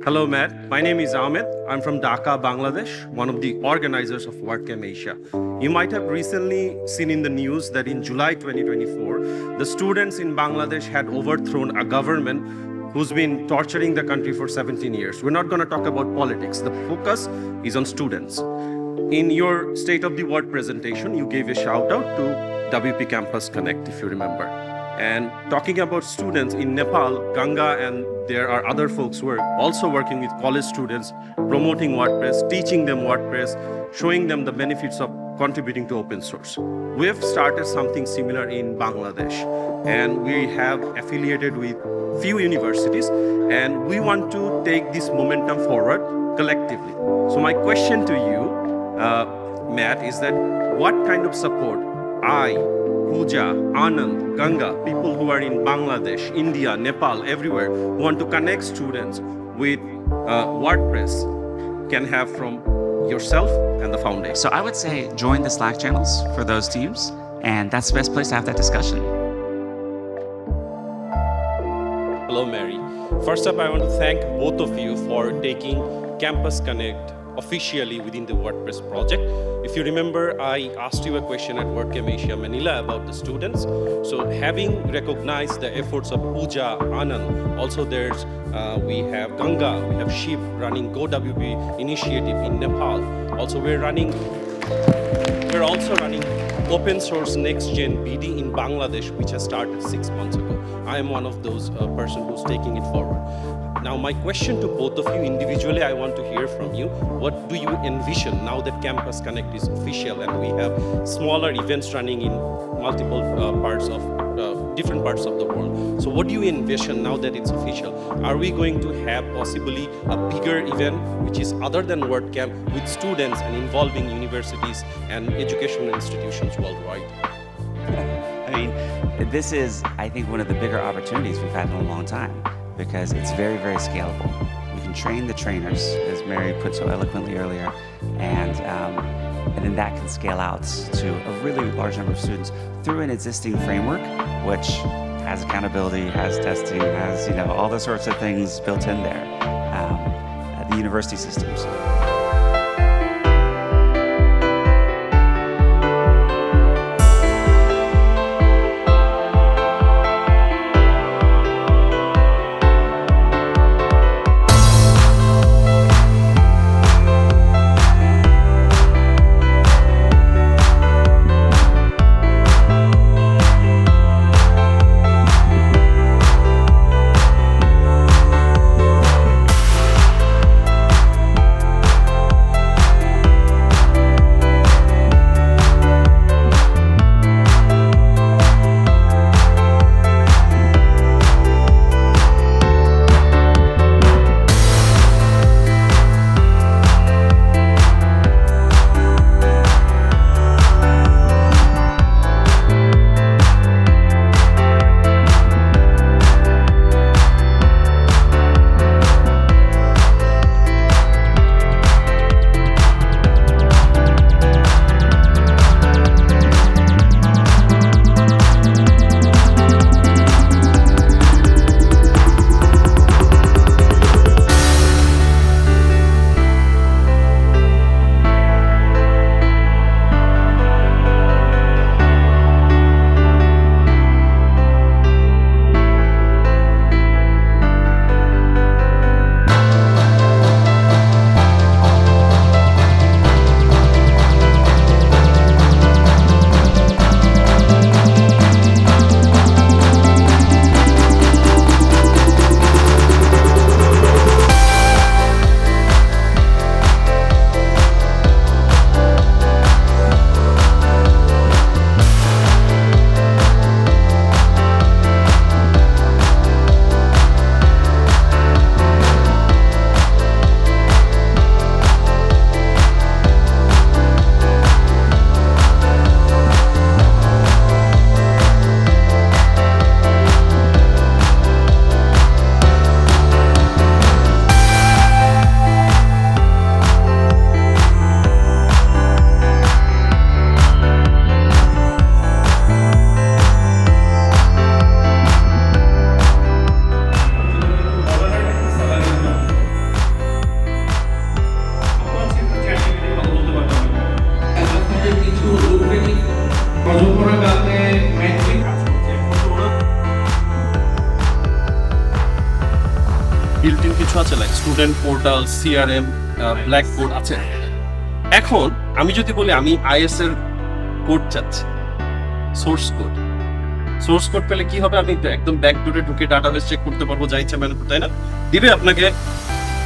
Hello, Matt. My name is Ahmed. I'm from Dhaka, Bangladesh, one of the organizers of WordCamp Asia. You might have recently seen in the news that in July 2024, the students in Bangladesh had overthrown a government who's been torturing the country for 17 years. We're not going to talk about politics. The focus is on students. In your State of the Word presentation, you gave a shout out to WP Campus Connect, if you remember. And talking about students in Nepal, Ganga and there are other folks who are also working with college students, promoting WordPress, teaching them WordPress, showing them the benefits of contributing to open source. We've started something similar in Bangladesh, and we have affiliated with few universities, and we want to take this momentum forward collectively. So my question to you, Matt, is that what kind of support Pooja, Anand, Ganga, people who are in Bangladesh, India, Nepal, everywhere, who want to connect students with WordPress can have from yourself and the foundation? So I would say join the Slack channels for those teams, and that's the best place to have that discussion. Hello, Mary. First up, I want to thank both of you for taking Campus Connect officially within the WordPress project. If you remember, I asked you a question at WordCamp Asia Manila about the students. So having recognized the efforts of Pooja, Anand, also we have Ganga, we have Shiv running GoWP initiative in Nepal. Also we're also running open source next gen BD in Bangladesh, which has started 6 months ago. I am one of those person who's taking it forward. Now, my question to both of you individually, I want to hear from you. What do you envision now that Campus Connect is official and we have smaller events running in multiple different parts of the world? So what do you envision now that it's official? Are we going to have possibly a bigger event which is other than WordCamp with students and involving universities and educational institutions worldwide? I mean, this is, I think, one of the bigger opportunities we've had in a long time, because it's very, very scalable. We can train the trainers, as Mary put so eloquently earlier, and then that can scale out to a really large number of students through an existing framework, which has accountability, has testing, has all those sorts of things built in there. The university systems. Built in কিছু আছে, like student portal, CRM, blackboard আছে। এখন আমি যদি বলি আমি is এর code চাচ্ছি, সোর্স কোড পেলে কি হবে, আমি একদম ব্যাকডোরে ঢুকে ডাটাবেস চেক করতে পারবো, যা ইচ্ছা মানে, তাই না? দিবে আপনাকে।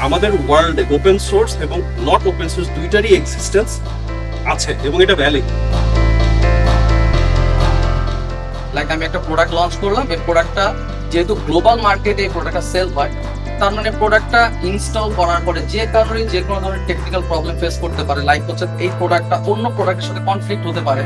আমাদের ওয়ার্ল্ডে ওপেন সোর্স এবং নট ওপেন সোর্স দুইটারই এক্সিস্টেন্স আছে এবং এটা ভ্যালিড। লাইক আমি একটা প্রোডাক্ট লঞ্চ করলাম, এই প্রোডাক্টটা যেহেতু গ্লোবাল মার্কেটে এই প্রোডাক্টটা সেল হয়, তার মানে প্রোডাক্টটা ইনস্টল করার পরে যে কারণে যে কোনো ধরনের টেকনিক্যাল প্রবলেম ফেস করতে পারে, লাইক হচ্ছে এই প্রোডাক্টটা অন্য প্রোডাক্টের সাথে কনফ্লিক্ট হতে পারে,